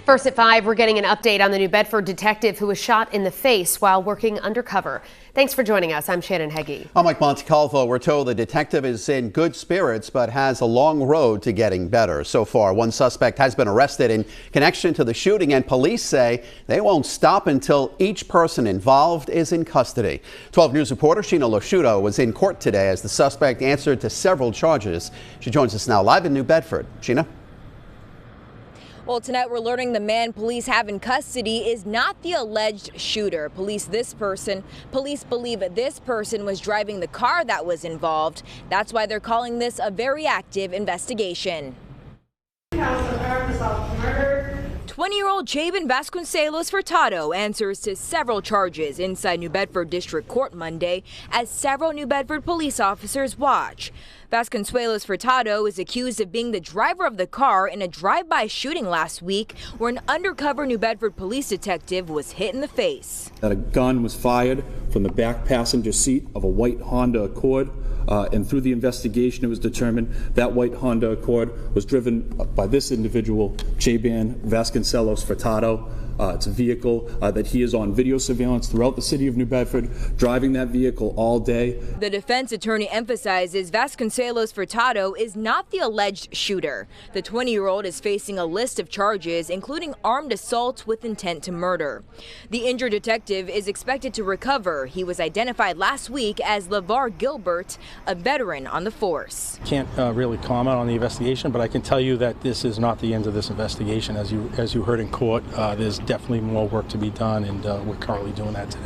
First at 5, we're getting an update on the New Bedford detective who was shot in the face while working undercover. Thanks for joining us. I'm Shannon Heggie. I'm Mike Montecalvo. We're told the detective is in good spirits but has a long road to getting better. So far, one suspect has been arrested in connection to the shooting, and police say they won't stop until each person involved is in custody. 12 News reporter Sheena Losciuto was in court today as the suspect answered to several charges. She joins us now live in New Bedford. Sheena? Well, tonight we're learning the man police have in custody is not the alleged shooter. Police believe this person was driving the car that was involved. That's why they're calling this a very active investigation. 20-year-old Jabin Vasconcelos Furtado answers to several charges inside New Bedford District Court Monday as several New Bedford police officers watch. Vasconcelos Furtado is accused of being the driver of the car in a drive-by shooting last week where an undercover New Bedford police detective was hit in the face. That a gun was fired from the back passenger seat of a white Honda Accord. And through the investigation, it was determined that white Honda Accord was driven by this individual, Jabin Vasconcelos Furtado. It's a vehicle that he is on video surveillance throughout the city of New Bedford, driving that vehicle all day. The defense attorney emphasizes Vasconcelos Furtado is not the alleged shooter. The 20-year-old is facing a list of charges, including armed assault with intent to murder. The injured detective is expected to recover. He was identified last week as LeVar Gilbert, a veteran on the force. Can't really comment on the investigation, but I can tell you that this is not the end of this investigation. As you heard in court, there's definitely more work to be done, and we're currently doing that today.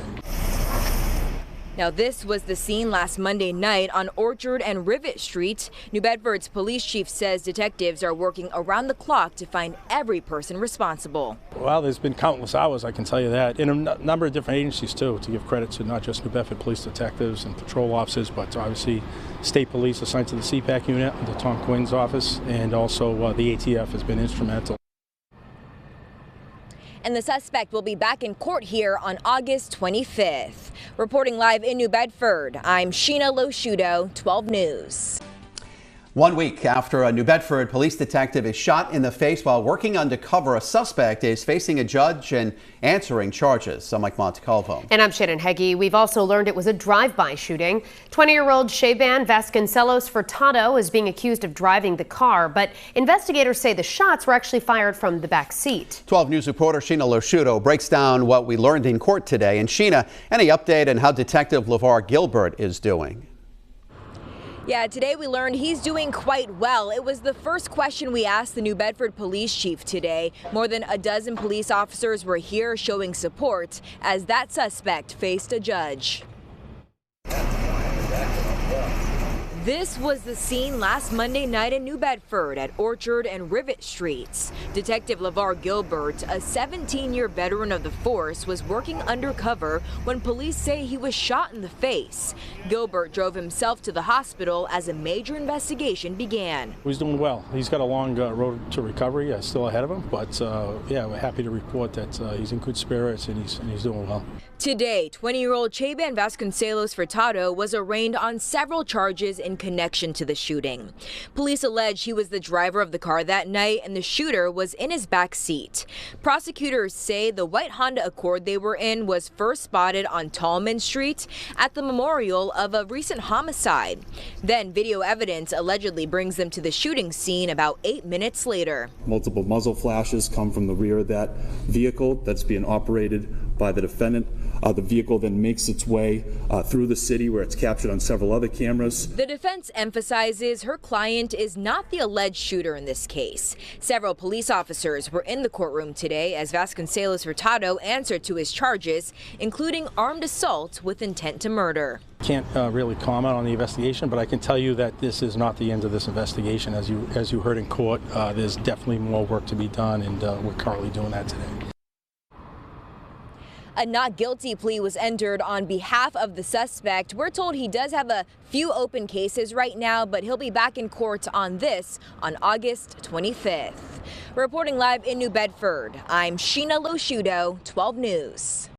Now, this was the scene last Monday night on Orchard and Rivet Street. New Bedford's police chief says detectives are working around the clock to find every person responsible. Well, there's been countless hours, I can tell you that, in a number of different agencies too, to give credit to not just New Bedford police detectives and patrol officers, but obviously state police assigned to the CPAC unit, the Tom Quinn's office, and also the ATF has been instrumental. And the suspect will be back in court here on August 25th. Reporting live in New Bedford, I'm Sheena Losciuto, 12 News. 1 week after a New Bedford police detective is shot in the face while working undercover, a suspect is facing a judge and answering charges. I'm Mike Montecalvo. And I'm Shannon Heggie. We've also learned it was a drive-by shooting. 20-year-old Jabin Vasconcelos Furtado is being accused of driving the car, but investigators say the shots were actually fired from the back seat. 12 News reporter Sheena Losciuto breaks down what we learned in court today. And Sheena, any update on how Detective LeVar Gilbert is doing? Yeah, today we learned he's doing quite well. It was the first question we asked the New Bedford police chief today. More than a dozen police officers were here showing support as that suspect faced a judge. This was the scene last Monday night in New Bedford at Orchard and Rivet Streets. Detective LeVar Gilbert, a 17-year veteran of the force, was working undercover when police say he was shot in the face. Gilbert drove himself to the hospital as a major investigation began. He's doing well. He's got a long road to recovery, still ahead of him, but yeah, we're happy to report that he's in good spirits and he's doing well. Today, 20-year-old Jabin Vasconcelos Furtado was arraigned on several charges in connection to the shooting. Police allege he was the driver of the car that night and the shooter was in his back seat. Prosecutors say the white Honda Accord they were in was first spotted on Tallman Street at the memorial of a recent homicide. Then video evidence allegedly brings them to the shooting scene about 8 minutes later. Multiple muzzle flashes come from the rear of that vehicle that's being operated by the defendant. The vehicle then makes its way through the city where it's captured on several other cameras. The defense emphasizes her client is not the alleged shooter in this case. Several police officers were in the courtroom today as Vasconcelos Furtado answered to his charges, including armed assault with intent to murder. Can't really comment on the investigation, but I can tell you that this is not the end of this investigation. As you heard in court, there's definitely more work to be done, and we're currently doing that today. A not guilty plea was entered on behalf of the suspect. We're told he does have a few open cases right now, but he'll be back in court on this on August 25th. Reporting live in New Bedford, I'm Sheena Losciuto, 12 News.